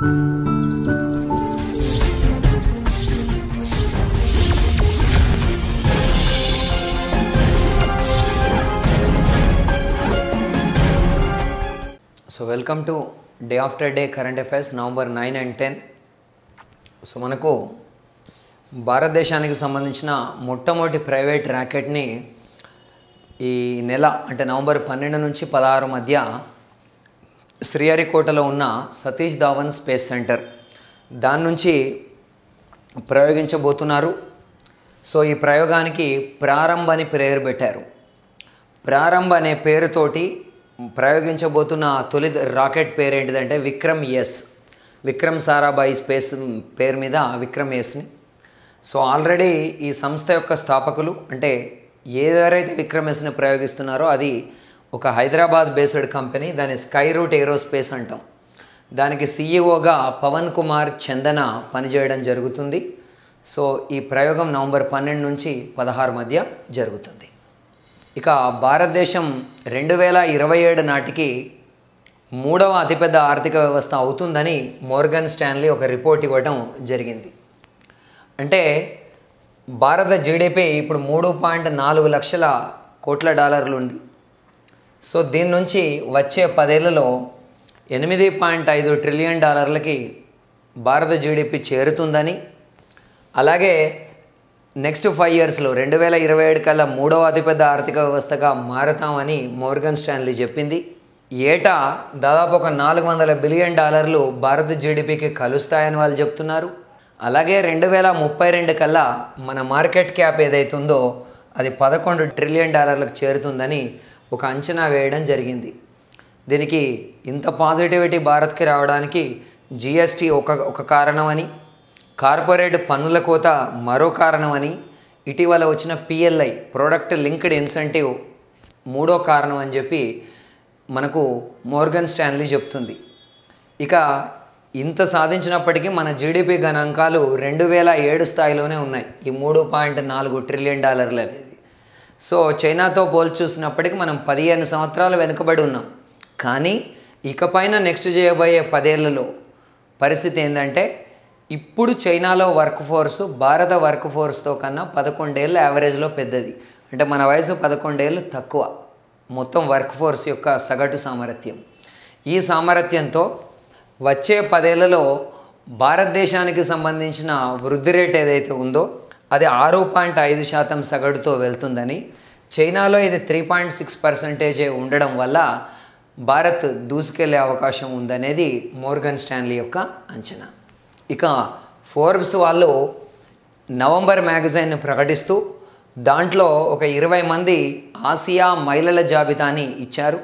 So welcome to day after day current affairs November 9 and 10. So మనకు భారతదేశానికి సంబంధించిన మొట్టమొదటి ప్రైవేట్ ర్యాకెట్ని ఈ నెల అంటే నవంబర్ 12 నుంచి 16 మధ్య శ్రీహరికోటలో ఉన్న సతీష్ ధావన్ స్పేస్ సెంటర్ దాని నుంచి ప్రయోగించబోతున్నారు. సో ఈ ప్రయోగానికి ప్రారంభ అని పేరు పెట్టారు. ప్రారంభ అనే పేరుతోటి ప్రయోగించబోతున్న తొలి రాకెట్ పేరు ఏంటిదంటే విక్రమ్ ఎస్. విక్రమ్ సారాభాయి స్పేస్ పేరు మీద విక్రమ్ ఎస్ని. సో ఆల్రెడీ ఈ సంస్థ యొక్క స్థాపకులు అంటే ఎవరైతే విక్రమ్ ఎస్ని ప్రయోగిస్తున్నారో అది ఒక హైదరాబాద్ బేస్డ్ కంపెనీ. దాని స్కై రూట్ ఏరోస్పేస్ అంటాం. దానికి సీఈఓగా పవన్ కుమార్ చందన పనిచేయడం జరుగుతుంది. సో ఈ ప్రయోగం నవంబర్ 12 నుంచి 16 మధ్య జరుగుతుంది. ఇక భారతదేశం 2027 నాటికి 3వ అతిపెద్ద ఆర్థిక వ్యవస్థ అవుతుందని మోర్గన్ స్టాన్లీ ఒక రిపోర్ట్ ఇవ్వడం జరిగింది. అంటే భారత జీడిపి ఇప్పుడు 3.4 లక్షల కోట్ల డాలర్లు ఉంది. సో దీని నుంచి వచ్చే 10 ఏళ్లలో 8.5 ట్రిలియన్ డాలర్లకి భారత జీడిపి చేరుతుందని, అలాగే నెక్స్ట్ 5 ఇయర్స్లో 2027 కల్లా 3వ అతిపెద్ద ఆర్థిక వ్యవస్థగా మారతామని మోర్గన్ స్టాన్లీ చెప్పింది. ఏటా దాదాపు ఒక 400 బిలియన్ డాలర్లు భారత జీడిపికి కలుస్తాయని వాళ్ళు చెప్తున్నారు. అలాగే 2032 కల్లా మన మార్కెట్ క్యాప్ ఏదైతుందో అది 11 ట్రిలియన్ డాలర్లకు చేరుతుందని ఒక అంచనా వేయడం జరిగింది. దీనికి ఇంత పాజిటివిటీ భారత్కి రావడానికి జిఎస్టీ ఒక కారణమని, కార్పొరేట్ పన్నుల కోత మరో కారణమని, ఇటీవల వచ్చిన పిఎల్ఐ ప్రోడక్ట్ లింక్డ్ ఇన్సెంటివ్ మూడో కారణం అని చెప్పి మనకు మోర్గన్ స్టాన్లీ చెప్తుంది. ఇక ఇంత సాధించినప్పటికీ మన జీడిపి గణాంకాలు 2007 స్థాయిలోనే ఉన్నాయి, ఈ 3.4 ట్రిలియన్ డాలర్లు అనేది. సో చైనాతో పోల్చి చూసినప్పటికీ మనం 15 సంవత్సరాలు వెనుకబడి ఉన్నాం. కానీ ఇకపైన నెక్స్ట్ చేయబోయే 10 ఏళ్లలో పరిస్థితి ఏంటంటే ఇప్పుడు చైనాలో వర్క్ ఫోర్స్ భారత వర్క్ ఫోర్స్తో కన్నా 11 ఏళ్ళ యావరేజ్లో పెద్దది. అంటే మన వయసు 11 ఏళ్ళు తక్కువ మొత్తం వర్క్ ఫోర్స్ యొక్క సగటు సామర్థ్యం. ఈ సామర్థ్యంతో వచ్చే 10 ఏళ్లలో భారతదేశానికి సంబంధించిన వృద్ధి రేట్ ఏదైతే ఉందో అది 6.5% సగటుతో వెళ్తుందని, చైనాలో ఇది 3.6% ఉండడం వల్ల భారత్ దూసుకెళ్లే అవకాశం ఉందనేది మోర్గన్ స్టాన్లీ యొక్క అంచనా. ఇక ఫోర్బ్స్ వాళ్ళు నవంబర్ మ్యాగజైన్ను ప్రకటిస్తూ దాంట్లో ఒక 20 మంది ఆసియా మహిళల జాబితాని ఇచ్చారు.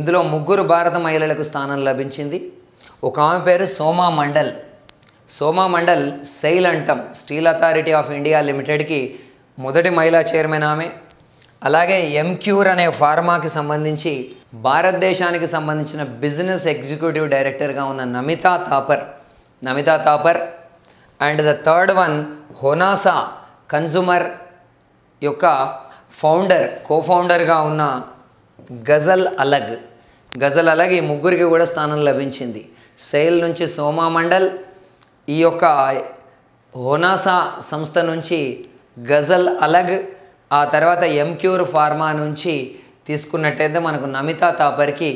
ఇందులో 3 భారత మహిళలకు స్థానం లభించింది. ఒక ఆమె పేరు సోమా మండల్. సోమా మండల్ సెయిల్ అంటాం స్టీల్ అథారిటీ ఆఫ్ ఇండియా లిమిటెడ్కి మొదటి మహిళా చైర్మన్ ఆమె. అలాగే ఎంక్యూర్ అనే ఫార్మాకి సంబంధించి భారతదేశానికి సంబంధించిన బిజినెస్ ఎగ్జిక్యూటివ్ డైరెక్టర్గా ఉన్న Namita Thapar and the third one Honasa consumer యొక్క కోఫౌండర్గా ఉన్న గజల్ అలగ్ ఈ ముగ్గురికి కూడా స్థానం లభించింది. సెయిల్ నుంచి సోమా మండల్, ఈ యొక్క హోనాసా సంస్థ నుంచి గజల్ అలగ్, ఆ తర్వాత ఎంక్యూర్ ఫార్మా నుంచి తీసుకున్నట్టయితే మనకు నమితా థాపర్కి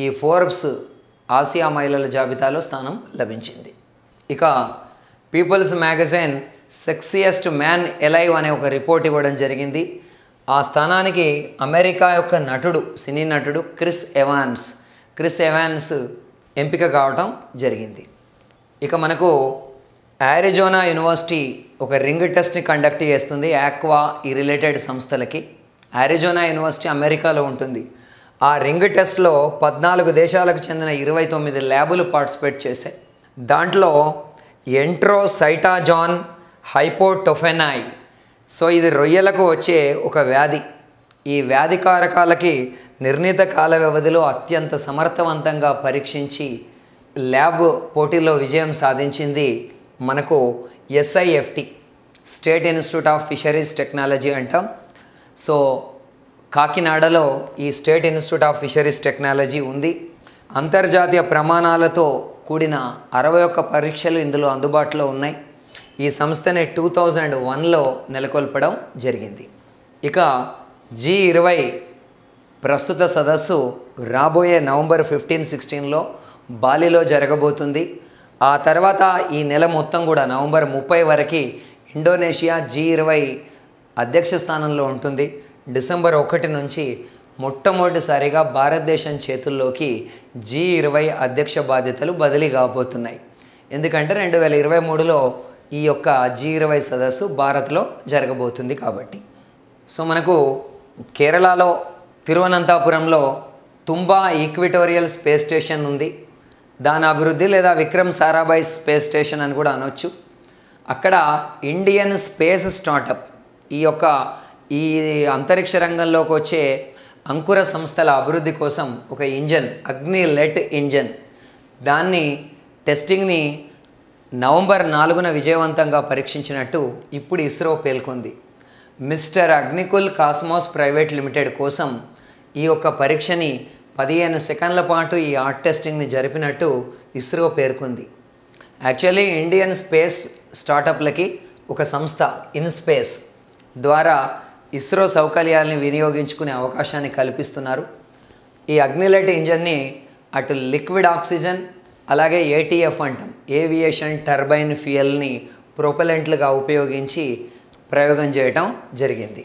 ఈ ఫోర్బ్స్ ఆసియా మహిళల జాబితాలో స్థానం లభించింది. ఇక people's magazine sexiest man alive అనే ఒక రిపోర్ట్ ఇవ్వడం జరిగింది. ఆ స్థానానికి అమెరికా యొక్క సినీ నటుడు క్రిస్ ఎవాన్స్ ఎంపిక కావటం జరిగింది. ఇక మనకు ఆరిజోనా యూనివర్సిటీ ఒక రింగ్ టెస్ట్ని కండక్ట్ చేస్తుంది ఆక్వా ఈ రిలేటెడ్ సంస్థలకి. ఆరిజోనా యూనివర్సిటీ అమెరికాలో ఉంటుంది. ఆ రింగ్ టెస్ట్లో 14 దేశాలకు చెందిన 29 ల్యాబులు పార్టిసిపేట్ చేశాయి. దాంట్లో ఎంట్రోసైటాజాన్ హైపోటోఫెనాయ్, సో ఇది రొయ్యలకు వచ్చే ఒక వ్యాధి. ఈ వ్యాధి కారకాలకి నిర్ణీత కాల వ్యవధిలో అత్యంత సమర్థవంతంగా పరీక్షించి ల్యాబ్ పోటీలో విజయం సాధించింది మనకు SIFT state institute of fisheries technology అంటాం. సో కాకినాడలో ఈ state institute of fisheries technology ఉంది. అంతర్జాతీయ ప్రమాణాలతో కూడిన 61 పరీక్షలు ఇందులో అందుబాటులో ఉన్నాయి. ఈ సంస్థని 2001లో నెలకొల్పడం జరిగింది. ఇక G20 ప్రస్తుత సదస్సు రాబోయే నవంబర్ 15-16లో బాలిలో జరగబోతుంది. ఆ తర్వాత ఈ నెల మొత్తం కూడా నవంబర్ 30 వరకు ఇండోనేషియా G20 అధ్యక్ష స్థానంలో ఉంటుంది. డిసెంబర్ 1 నుంచి మొట్టమొదటిసారిగా భారతదేశం చేతుల్లోకి G20 అధ్యక్ష బాధ్యతలు బదిలీ కాబోతున్నాయి. ఎందుకంటే 2023లో ఈ యొక్క G20 సదస్సు భారత్లో జరగబోతుంది కాబట్టి. సో మనకు కేరళలో తిరువనంతపురంలో తుంబా ఈక్విటోరియల్ స్పేస్ స్టేషన్ ఉంది. దాని అభివృద్ధి లేదా విక్రమ్ సారాభాయ్ స్పేస్ స్టేషన్ అని కూడా అనొచ్చు. అక్కడ ఇండియన్ స్పేస్ స్టార్టప్ ఈ అంతరిక్ష రంగంలోకి వచ్చే అంకుర సంస్థల అభివృద్ధి కోసం ఒక ఇంజన్, అగ్నిలెట్ ఇంజన్, దాన్ని టెస్టింగ్ని నవంబర్ 4న విజయవంతంగా పరీక్షించినట్టు ఇప్పుడు ఇస్రో పేర్కొంది. Mister Agnikul cosmos private limited కోసం ఈ యొక్క పరీక్షని 15 సెకండ్ల పాటు ఈ ఆర్ట్ టెస్టింగ్ని జరిపినట్టు ఇస్రో పేర్కొంది. యాక్చువల్లీ ఇండియన్ స్పేస్ స్టార్టప్లకి ఒక సంస్థ ఇన్స్పేస్ ద్వారా ఇస్రో సౌకర్యాలని వినియోగించుకునే అవకాశాన్ని కల్పిస్తున్నారు. ఈ అగ్నిలైట్ ఇంజన్ని అటు లిక్విడ్ ఆక్సిజన్ అలాగే ఏటీఎఫ్ అంటాం, ఏవియేషన్ టర్బైన్ ఫ్యూయల్ని ప్రొపెలెంట్లుగా ఉపయోగించి ప్రయోగం చేయటం జరిగింది.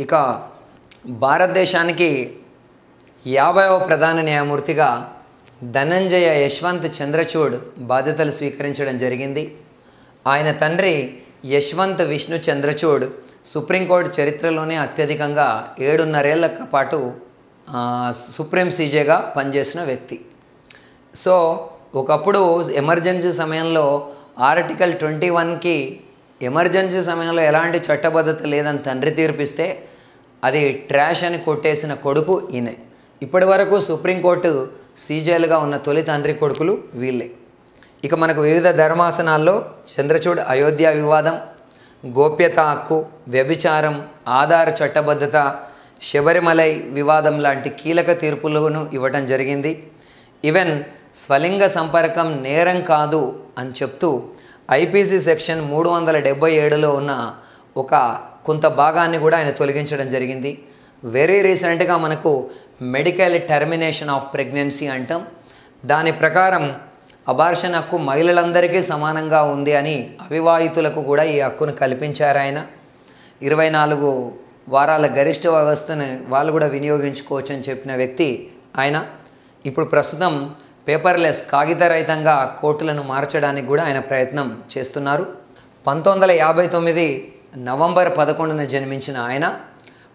ఇక భారతదేశానికి 50వ ప్రధాన న్యాయమూర్తిగా ధనంజయ యశ్వంత్ చంద్రచూడ్ బాధ్యతలు స్వీకరించడం జరిగింది. ఆయన తండ్రి యశ్వంత్ విష్ణు చంద్రచూడ్ సుప్రీంకోర్టు చరిత్రలోనే అత్యధికంగా 7.5 ఏళ్ల పాటు సుప్రీం సీజేగా పనిచేసిన వ్యక్తి. సో ఒకప్పుడు ఎమర్జెన్సీ సమయంలో ఆర్టికల్ 21కి ఎమర్జెన్సీ సమయంలో ఎలాంటి చట్టబద్ధత లేదని తండ్రి తీర్పిస్తే అది ట్రాష్ అని కొట్టేసిన కొడుకు ఈయనే. ఇప్పటి వరకు సుప్రీంకోర్టు సీజేలుగా ఉన్న తొలి తండ్రి కొడుకులు వీళ్ళే. ఇక మనకు వివిధ ధర్మాసనాల్లో చంద్రచూడ్ అయోధ్య వివాదం, గోప్యత హక్కు, వ్యభిచారం, ఆధార్ చట్టబద్ధత, శబరిమలై వివాదం లాంటి కీలక తీర్పులను ఇవ్వటం జరిగింది. ఈవెన్ స్వలింగ సంపర్కం నేరం కాదు అని చెప్తూ ఐపీసీ సెక్షన్ 377లో ఉన్న కొంత భాగాన్ని కూడా ఆయన తొలగించడం జరిగింది. వెరీ రీసెంట్గా మనకు మెడికల్ టర్మినేషన్ ఆఫ్ ప్రెగ్నెన్సీ అంటాం. దాని ప్రకారం అబార్షన్ హక్కు మహిళలందరికీ సమానంగా ఉంది అని అవివాహితులకు కూడా ఈ హక్కును కల్పించారు ఆయన. 24 వారాల గరిష్ట వ్యవస్థను వాళ్ళు కూడా వినియోగించుకోవచ్చు అని చెప్పిన వ్యక్తి ఆయన. ఇప్పుడు ప్రస్తుతం పేపర్లెస్, కాగితరహితంగా కోర్టులను మార్చడానికి కూడా ఆయన ప్రయత్నం చేస్తున్నారు. 1959 నవంబర్ 11న జన్మించిన ఆయన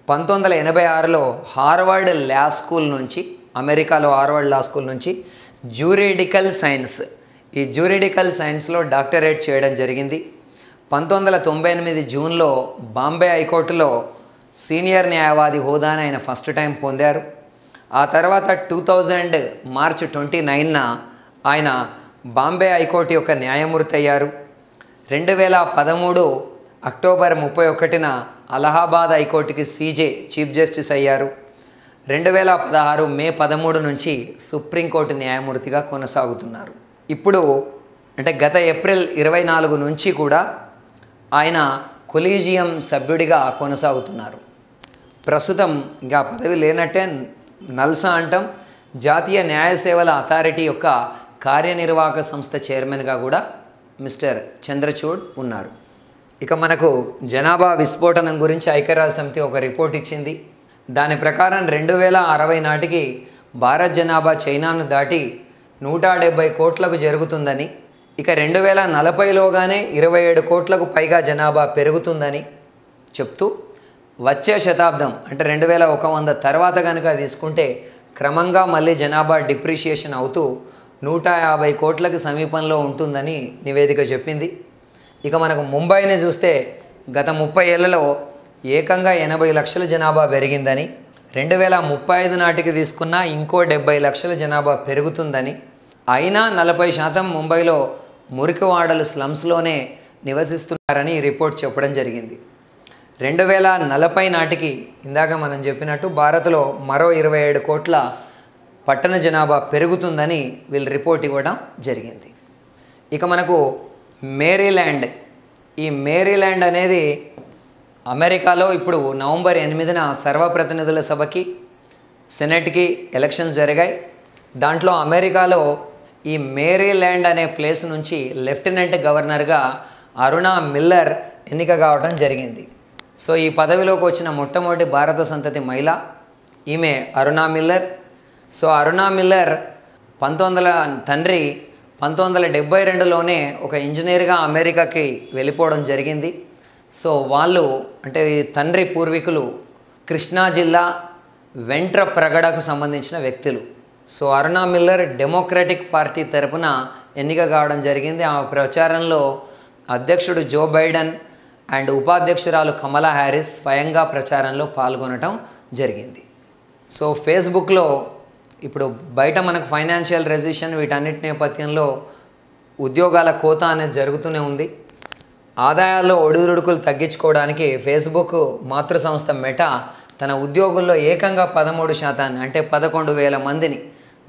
1986లో హార్వర్డ్ లా స్కూల్ నుంచి, అమెరికాలో హార్వర్డ్ లా స్కూల్ నుంచి జ్యూరిడికల్ సైన్స్, ఈ జ్యూరిడికల్ సైన్స్లో డాక్టరేట్ చేయడం జరిగింది. 1998 జూన్లో బాంబే హైకోర్టులో సీనియర్ న్యాయవాది హోదాని ఆయన ఫస్ట్ టైం పొందారు. ఆ తర్వాత 2000 మార్చి 29న ఆయన బాంబే హైకోర్టు యొక్క న్యాయమూర్తి అయ్యారు. 2013 అక్టోబర్ 31న అలహాబాద్ హైకోర్టుకి సీజే చీఫ్ జస్టిస్ అయ్యారు. 2016 మే 13 నుంచి సుప్రీంకోర్టు న్యాయమూర్తిగా కొనసాగుతున్నారు. ఇప్పుడు అంటే గత ఏప్రిల్ 24 నుంచి కూడా ఆయన కొలీజియం సభ్యుడిగా కొనసాగుతున్నారు. ప్రస్తుతం ఇంకా పదవి లేనట్టే నల్సా అంటాం, జాతీయ న్యాయ సేవల అథారిటీ యొక్క కార్యనిర్వాహక సంస్థ చైర్మన్గా కూడా మిస్టర్ చంద్రచూడ్ ఉన్నారు. ఇక మనకు జనాభా విస్ఫోటనం గురించి ఐక్యరాజ్య సమితి ఒక రిపోర్ట్ ఇచ్చింది. దాని ప్రకారం 2060 నాటికి భారత్ జనాభా చైనాను దాటి 170 కోట్లకు జరుగుతుందని, ఇక 2040లోగానే 27 కోట్లకు పైగా జనాభా పెరుగుతుందని చెప్తూ, వచ్చే శతాబ్దం అంటే 2100 తర్వాత కనుక తీసుకుంటే క్రమంగా మళ్ళీ జనాభా డిప్రిషియేషన్ అవుతూ 150 కోట్లకు సమీపంలో ఉంటుందని నివేదిక చెప్పింది. ఇక మనకు ముంబైని చూస్తే గత 30 ఏళ్లలో ఏకంగా 80 లక్షల జనాభా పెరిగిందని, 2035 నాటికి తీసుకున్న ఇంకో 70 లక్షల జనాభా పెరుగుతుందని, అయినా 40% ముంబైలో మురికివాడలు స్లమ్స్లోనే నివసిస్తున్నారని ఈ రిపోర్ట్ చెప్పడం జరిగింది. 2040 నాటికి ఇందాక మనం చెప్పినట్టు భారత్లో మరో 27 కోట్ల పట్టణ జనాభా పెరుగుతుందని వీళ్ళు రిపోర్ట్ ఇవ్వడం జరిగింది. ఇక మనకు మేరీల్యాండ్, ఈ మేరీల్యాండ్ అనేది అమెరికాలో ఇప్పుడు నవంబర్ 8న సర్వప్రతినిధుల సభకి సెనెట్కి ఎలక్షన్స్ జరిగాయి. దాంట్లో అమెరికాలో ఈ మేరీల్యాండ్ అనే ప్లేస్ నుంచి లెఫ్టినెంట్ గవర్నర్గా అరుణా మిల్లర్ ఎన్నిక కావడం జరిగింది. సో ఈ పదవిలోకి వచ్చిన మొట్టమొదటి భారత సంతతి మహిళ ఈమె Aruna Miller. So Aruna Miller తండ్రి 1972లోనే ఒక ఇంజనీర్గా అమెరికాకి వెళ్ళిపోవడం జరిగింది. సో వాళ్ళు అంటే తండ్రి పూర్వీకులు కృష్ణా జిల్లా వెంట్రప్రగడకు సంబంధించిన వ్యక్తులు. So Aruna Miller Democratic party తరపున ఎన్నిక కావడం జరిగింది. ఆమె ప్రచారంలో అధ్యక్షుడు జో బైడెన్ అండ్ ఉపాధ్యక్షురాలు కమలా హ్యారిస్ స్వయంగా ప్రచారంలో పాల్గొనడం జరిగింది. సో ఫేస్బుక్లో ఇప్పుడు బయట మనకు ఫైనాన్షియల్ రెసిషన్ వీటన్నిటి నేపథ్యంలో ఉద్యోగాల కోత అనేది జరుగుతూనే ఉంది. ఆదాయాల్లో ఒడిదుడుకులు తగ్గించుకోవడానికి ఫేస్బుక్ మాతృ సంస్థ మెటా తన ఉద్యోగుల్లో ఏకంగా 13% అంటే 11,000 మందిని,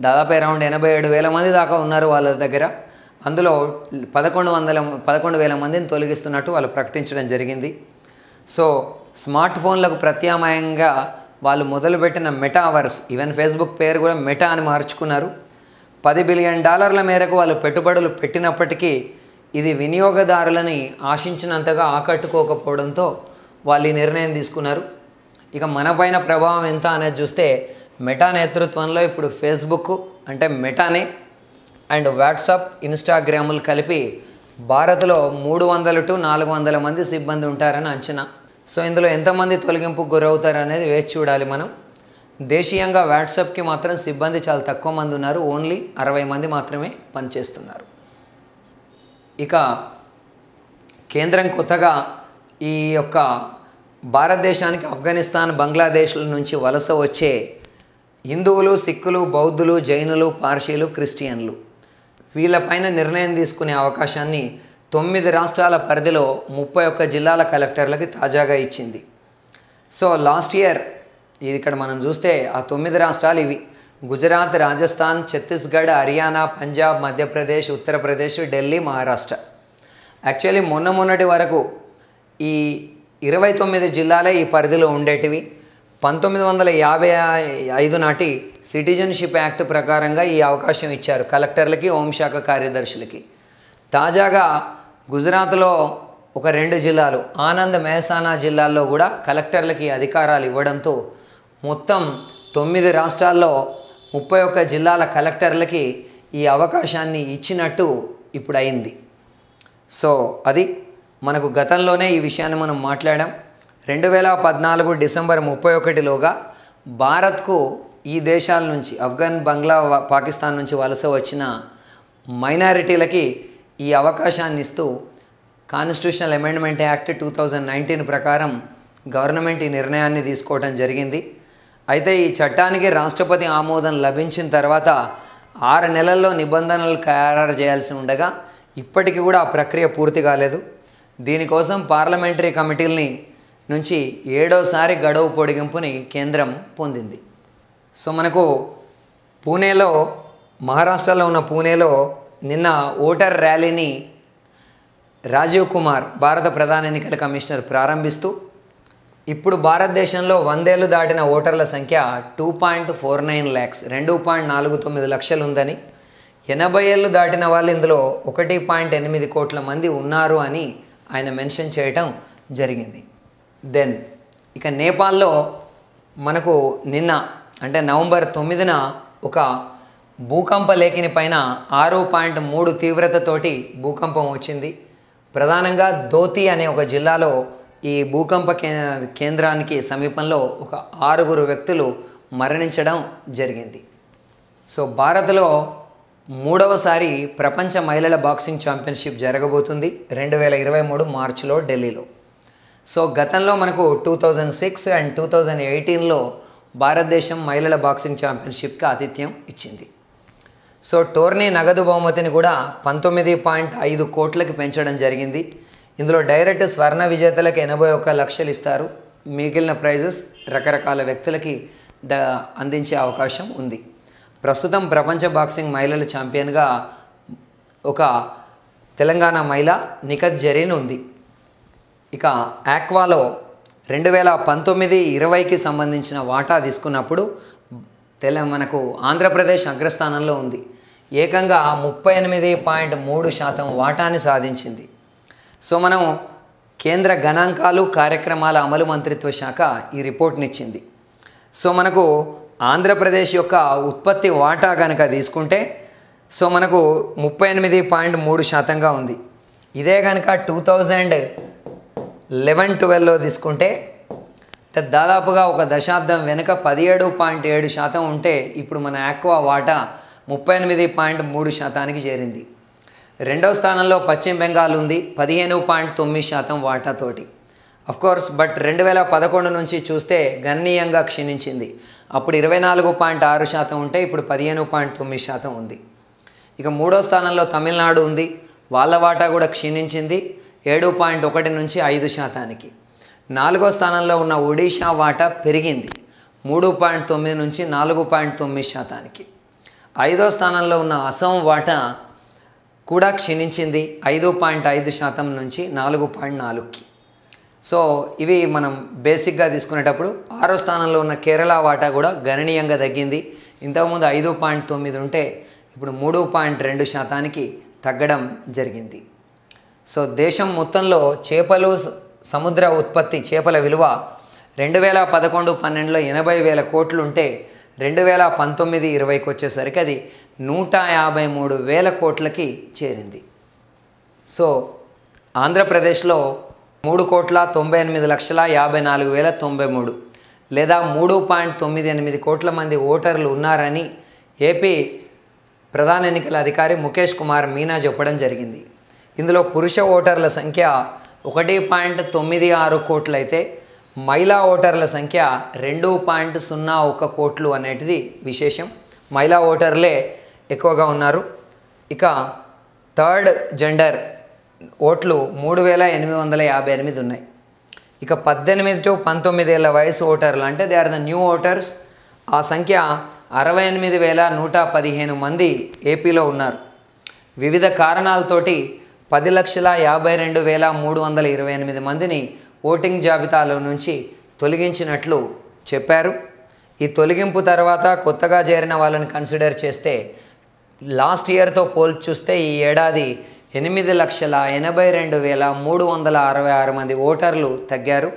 దాదాపు అరౌండ్ 87,000 మంది దాకా ఉన్నారు వాళ్ళ దగ్గర. అందులో 11,000 మందిని తొలగిస్తున్నట్టు వాళ్ళు ప్రకటించడం జరిగింది. సో స్మార్ట్ ఫోన్లకు ప్రత్యామ్నాయంగా వాళ్ళు మొదలుపెట్టిన మెటావర్స్, ఈవెన్ ఫేస్బుక్ పేరు కూడా మెటా అని మార్చుకున్నారు. $10 బిలియన్ మేరకు వాళ్ళు పెట్టుబడులు పెట్టినప్పటికీ ఇది వినియోగదారులని ఆశించినంతగా ఆకట్టుకోకపోవడంతో వాళ్ళు ఈ నిర్ణయం తీసుకున్నారు. ఇక మనపైన ప్రభావం ఎంత అనేది చూస్తే మెటా నేతృత్వంలో ఇప్పుడు ఫేస్బుక్ అంటే మెటానే అండ్ వాట్సాప్, ఇన్స్టాగ్రాములు కలిపి భారత్లో 300 to 400 మంది సిబ్బంది ఉంటారని అంచనా. సో ఇందులో ఎంతమంది తొలగింపుకు గురవుతారు అనేది వేచి చూడాలి మనం. దేశీయంగా వాట్సాప్కి మాత్రం సిబ్బంది చాలా తక్కువ మంది ఉన్నారు, ఓన్లీ 60 మంది మాత్రమే పనిచేస్తున్నారు. ఇక కేంద్రం కొత్తగా ఈ యొక్క భారతదేశానికి ఆఫ్ఘనిస్తాన్, బంగ్లాదేశ్ల నుంచి వలస వచ్చే హిందువులు, సిక్కులు, బౌద్ధులు, జైనులు, పార్సీలు, క్రిస్టియన్లు వీళ్ళపైన నిర్ణయం తీసుకునే అవకాశాన్ని 9 రాష్ట్రాల పరిధిలో 31 జిల్లాల కలెక్టర్లకి తాజాగా ఇచ్చింది. సో లాస్ట్ ఇయర్ ఇది ఇక్కడ మనం చూస్తే ఆ 9 రాష్ట్రాలు ఇవి: గుజరాత్, రాజస్థాన్, ఛత్తీస్గఢ్, హర్యానా, పంజాబ్, మధ్యప్రదేశ్, ఉత్తరప్రదేశ్, ఢిల్లీ, మహారాష్ట్ర. యాక్చువల్లీ మొన్నటి వరకు ఈ 29 జిల్లాలే ఈ పరిధిలో ఉండేటివి. 1955 నాటి సిటిజన్షిప్ యాక్ట్ ప్రకారంగా ఈ అవకాశం ఇచ్చారు కలెక్టర్లకి, హోంశాఖ కార్యదర్శులకి. తాజాగా గుజరాత్లో ఒక 2 జిల్లాలు, ఆనంద్, మెహసానా జిల్లాల్లో కూడా కలెక్టర్లకి అధికారాలు ఇవ్వడంతో మొత్తం 9 రాష్ట్రాల్లో 31 జిల్లాల కలెక్టర్లకి ఈ అవకాశాన్ని ఇచ్చినట్టు ఇప్పుడు అయింది. సో అది మనకు గతంలోనే ఈ విషయాన్ని మనం మాట్లాడాం. 2014 డిసెంబర్ 31లోగా భారత్కు ఈ దేశాల నుంచి ఆఫ్ఘన్, బంగ్లా, పాకిస్తాన్ నుంచి వలస వచ్చిన మైనారిటీలకి ఈ అవకాశాన్ని ఇస్తూ కాన్స్టిట్యూషనల్ అమెండ్మెంట్ యాక్ట్ 2019 ప్రకారం గవర్నమెంట్ ఈ నిర్ణయాన్ని తీసుకోవడం జరిగింది. అయితే ఈ చట్టానికి రాష్ట్రపతి ఆమోదం లభించిన తర్వాత 6 నెలల్లో నిబంధనలు ఖరారు చేయాల్సి ఉండగా ఇప్పటికీ కూడా ఆ ప్రక్రియ పూర్తి కాలేదు. దీనికోసం పార్లమెంటరీ కమిటీలని నుంచి 7వసారి గడువు పొడిగింపుని కేంద్రం పొందింది. సో మనకు పూణేలో, మహారాష్ట్రలో ఉన్న పూణేలో నిన్న ఓటర్ ర్యాలీని రాజీవ్ కుమార్, భారత ప్రధాన ఎన్నికల కమిషనర్ ప్రారంభిస్తూ ఇప్పుడు భారతదేశంలో 100 ఏళ్ళు దాటిన ఓటర్ల సంఖ్య 2.49 lakhs, 2.49 లక్షలు ఉందని, 80 ఏళ్ళు దాటిన వాళ్ళు ఇందులో 1.8 కోట్ల మంది ఉన్నారు అని ఆయన మెన్షన్ చేయటం జరిగింది. దెన్ ఇక నేపాల్లో మనకు నిన్న అంటే నవంబర్ 9న ఒక భూకంప లేఖిని పైన 6.3 తీవ్రతతోటి భూకంపం వచ్చింది. ప్రధానంగా దోతి అనే ఒక జిల్లాలో ఈ భూకంప కేంద్రానికి సమీపంలో ఒక 6 వ్యక్తులు మరణించడం జరిగింది. సో భారత్లో 3వసారి ప్రపంచ మహిళల బాక్సింగ్ ఛాంపియన్షిప్ జరగబోతుంది 2023 మార్చిలో ఢిల్లీలో. సో గతంలో మనకు 2006 అండ్ 2018లో భారతదేశం మహిళల బాక్సింగ్ ఛాంపియన్షిప్కి ఆతిథ్యం ఇచ్చింది. సో టోర్నీ నగదు బహుమతిని కూడా 19.5 కోట్లకి పెంచడం జరిగింది. ఇందులో డైరెక్ట్ స్వర్ణ విజేతలకు 81 లక్షలు ఇస్తారు. మిగిలిన ప్రైజెస్ రకరకాల వ్యక్తులకి అందించే అవకాశం ఉంది. ప్రస్తుతం ప్రపంచ బాక్సింగ్ మహిళల ఛాంపియన్గా ఒక తెలంగాణ మహిళ నిఖత్ జరీన్ ఉంది. ఇక ఆక్వాలో 2019-20కి సంబంధించిన వాటా తీసుకున్నప్పుడు మనకు ఆంధ్రప్రదేశ్ అగ్రస్థానంలో ఉంది. ఏకంగా 38.3% వాటాని సాధించింది. సో మనం కేంద్ర గణాంకాలు కార్యక్రమాల అమలు మంత్రిత్వ శాఖ ఈ రిపోర్ట్ని ఇచ్చింది. సో మనకు ఆంధ్రప్రదేశ్ యొక్క ఉత్పత్తి వాటా కనుక తీసుకుంటే సో మనకు 38.3%గా ఉంది. ఇదే కనుక 2011-12లో తీసుకుంటే దాదాపుగా ఒక దశాబ్దం వెనుక 17.7% ఉంటే ఇప్పుడు మన ఆక్వా వాటా 38.3%కి చేరింది. రెండవ స్థానంలో పశ్చిమ బెంగాల్ ఉంది 15.9% వాటాతోటి. కోర్స్ బట్ 2011 నుంచి చూస్తే గణనీయంగా క్షీణించింది. అప్పుడు 24.6% ఉంటే ఇప్పుడు 15.9% ఉంది. ఇక మూడో స్థానంలో తమిళనాడు ఉంది, వాళ్ళ వాటా కూడా క్షీణించింది 7.1 నుంచి 5%కి. నాలుగో స్థానంలో ఉన్న ఒడిషా వాటా పెరిగింది 3.9 నుంచి 4.9%కి. ఐదో స్థానంలో ఉన్న అస్సాం వాటా కూడా క్షీణించింది 5.5% నుంచి 4.4కి. సో ఇవి మనం బేసిక్గా తీసుకునేటప్పుడు. ఆరో స్థానంలో ఉన్న కేరళ వాటా కూడా గణనీయంగా తగ్గింది. ఇంతకుముందు 5.9 ఉంటే ఇప్పుడు 3.2%కి తగ్గడం జరిగింది. సో దేశం మొత్తంలో చేపలు సముద్ర ఉత్పత్తి చేపల విలువ 2011-12లో 80,000 కోట్లు ఉంటే 2019-20కి వచ్చేసరికి అది 153,000 కోట్లకి చేరింది. సో ఆంధ్రప్రదేశ్లో 3,98,54,093 లేదా 3.98 కోట్ల మంది ఓటర్లు ఉన్నారని ఏపీ ప్రధాన ఎన్నికల అధికారి ముఖేష్ కుమార్ మీనా చెప్పడం జరిగింది. ఇందులో పురుష ఓటర్ల సంఖ్య 1.96 కోట్లు అయితే మహిళా ఓటర్ల సంఖ్య 2.01 కోట్లు అనేటిది విశేషం. మహిళా ఓటర్లే ఎక్కువగా ఉన్నారు. ఇక థర్డ్ జెండర్ ఓట్లు 3,858 ఉన్నాయి. ఇక 18 to 19 ఏళ్ళ వయసు ఓటర్లు అంటే they are the new voters. ఆ సంఖ్య 68,115 మంది ఏపీలో ఉన్నారు. వివిధ కారణాలతోటి 10,52,328 మందిని ఓటింగ్ జాబితాలో నుంచి తొలగించినట్లు చెప్పారు. ఈ తొలగింపు తర్వాత కొత్తగా చేరిన వాళ్ళని కన్సిడర్ చేస్తే లాస్ట్ ఇయర్తో పోల్చి చూస్తే ఈ ఏడాది 8,82,366 మంది ఓటర్లు తగ్గారు.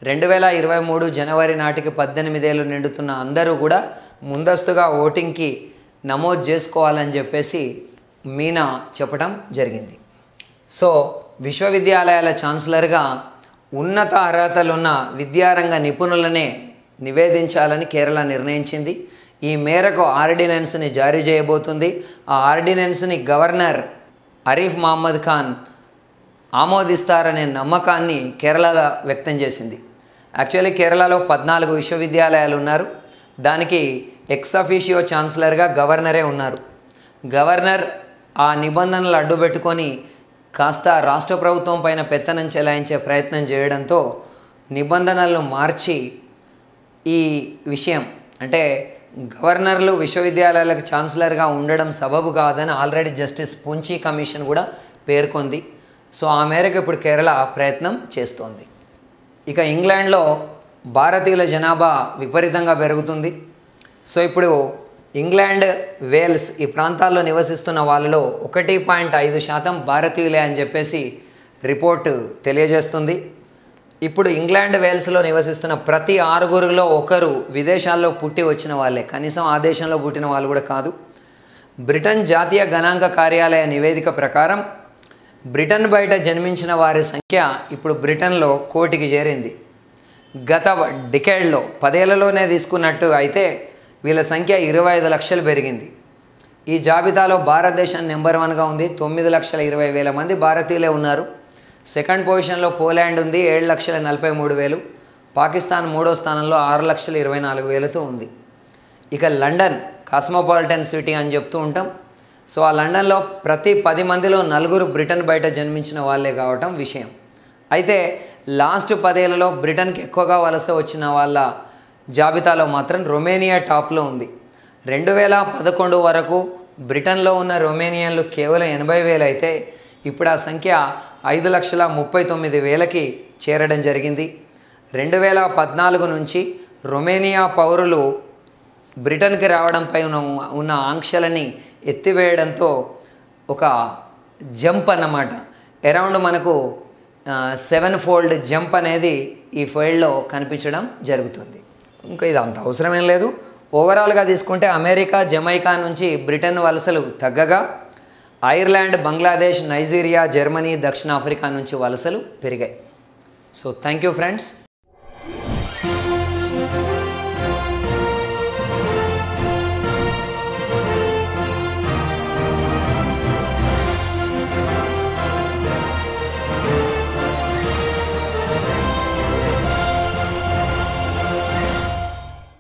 2023 జనవరి నాటికి 18 ఏళ్ళు నిండుతున్న అందరూ కూడా ముందస్తుగా ఓటింగ్కి నమోదు చేసుకోవాలని చెప్పేసి మీనా చెప్పడం జరిగింది. సో విశ్వవిద్యాలయాల ఛాన్సలర్గా ఉన్నత అర్హతలున్న విద్యారంగ నిపుణులనే నివేదించాలని కేరళ నిర్ణయించింది. ఈ మేరకు ఆర్డినెన్స్ని జారీ చేయబోతుంది. ఆ ఆర్డినెన్స్ని గవర్నర్ ఆరిఫ్ మహమ్మద్ ఖాన్ ఆమోదిస్తారనే నమ్మకాన్ని కేరళ వ్యక్తం చేసింది. యాక్చువల్లీ కేరళలో 14 విశ్వవిద్యాలయాలు ఉన్నారు. దానికి ఎక్స్ అఫీషియో ఛాన్సలర్గా గవర్నరే ఉన్నారు. గవర్నర్ ఆ నిబంధనలు అడ్డుపెట్టుకొని కాస్త రాష్ట్ర ప్రభుత్వం పైన పెత్తనం చెలాయించే ప్రయత్నం చేయడంతో నిబంధనలను మార్చి ఈ విషయం అంటే గవర్నర్లు విశ్వవిద్యాలయాలకు ఛాన్సలర్గా ఉండడం సబబు కాదని ఆల్రెడీ జస్టిస్ పుంచి కమిషన్ కూడా పేర్కొంది. సో ఆ మేరకు ఇప్పుడు కేరళ ప్రయత్నం చేస్తోంది. ఇక ఇంగ్లాండ్లో భారతీయుల జనాభా విపరీతంగా పెరుగుతుంది. సో ఇప్పుడు ఇంగ్లాండ్, వేల్స్ ఈ ప్రాంతాల్లో నివసిస్తున్న వాళ్ళలో 1.5% భారతీయులే అని చెప్పేసి రిపోర్టు తెలియజేస్తుంది. ఇప్పుడు ఇంగ్లాండ్, వేల్స్లో నివసిస్తున్న ప్రతి 6గురిలో ఒకరు విదేశాల్లో పుట్టి వచ్చిన వాళ్ళే, కనీసం ఆ దేశంలో పుట్టిన వాళ్ళు కూడా కాదు. బ్రిటన్ జాతీయ గణాంక కార్యాలయ నివేదిక ప్రకారం బ్రిటన్ బయట జన్మించిన వారి సంఖ్య ఇప్పుడు బ్రిటన్లో 1 కోటికి చేరింది. గత డికేడ్లో 10 ఏళ్లలోనే తీసుకున్నట్టు అయితే వీళ్ళ సంఖ్య 25 లక్షలు పెరిగింది. ఈ జాబితాలో భారతదేశం నెంబర్ 1గా ఉంది. 9,20,000 మంది భారతీయులే ఉన్నారు. సెకండ్ పొజిషన్లో పోలాండ్ ఉంది 7,43,000. పాకిస్తాన్ మూడో స్థానంలో 6,24,000తో ఉంది. ఇక లండన్ కాస్మోపాలిటన్ సిటీ అని చెప్తూ ఉంటాం. సో ఆ లండన్లో ప్రతి 10 మందిలో 4 బ్రిటన్ బయట జన్మించిన వాళ్ళే కావటం విషయం. అయితే లాస్ట్ 10 ఏళ్లలో బ్రిటన్కి ఎక్కువగా వలస వచ్చిన వాళ్ళ జాబితాలో మాత్రం రొమేనియా టాప్లో ఉంది. 2011 వరకు బ్రిటన్లో ఉన్న రొమేనియన్లు కేవలం 80,000 అయితే ఇప్పుడు ఆ సంఖ్య 5,39,000కి చేరడం జరిగింది. 2014 నుంచి రొమేనియా పౌరులు బ్రిటన్కి రావడంపై ఉన్న ఆంక్షలని ఎత్తివేయడంతో ఒక జంప్ అన్నమాట, అరౌండ్ మనకు 7-fold జంప్ అనేది ఈ ఫీల్డ్లో కనిపించడం జరుగుతుంది. ఇంకా ఇది అంత అవసరమేం లేదు. ఓవరాల్గా తీసుకుంటే అమెరికా, జమైకా నుంచి బ్రిటన్ వలసలు తగ్గగా ఐర్లాండ్, బంగ్లాదేశ్, నైజీరియా, జర్మనీ, దక్షిణాఫ్రికా నుంచి వలసలు పెరిగాయి. So thank you friends.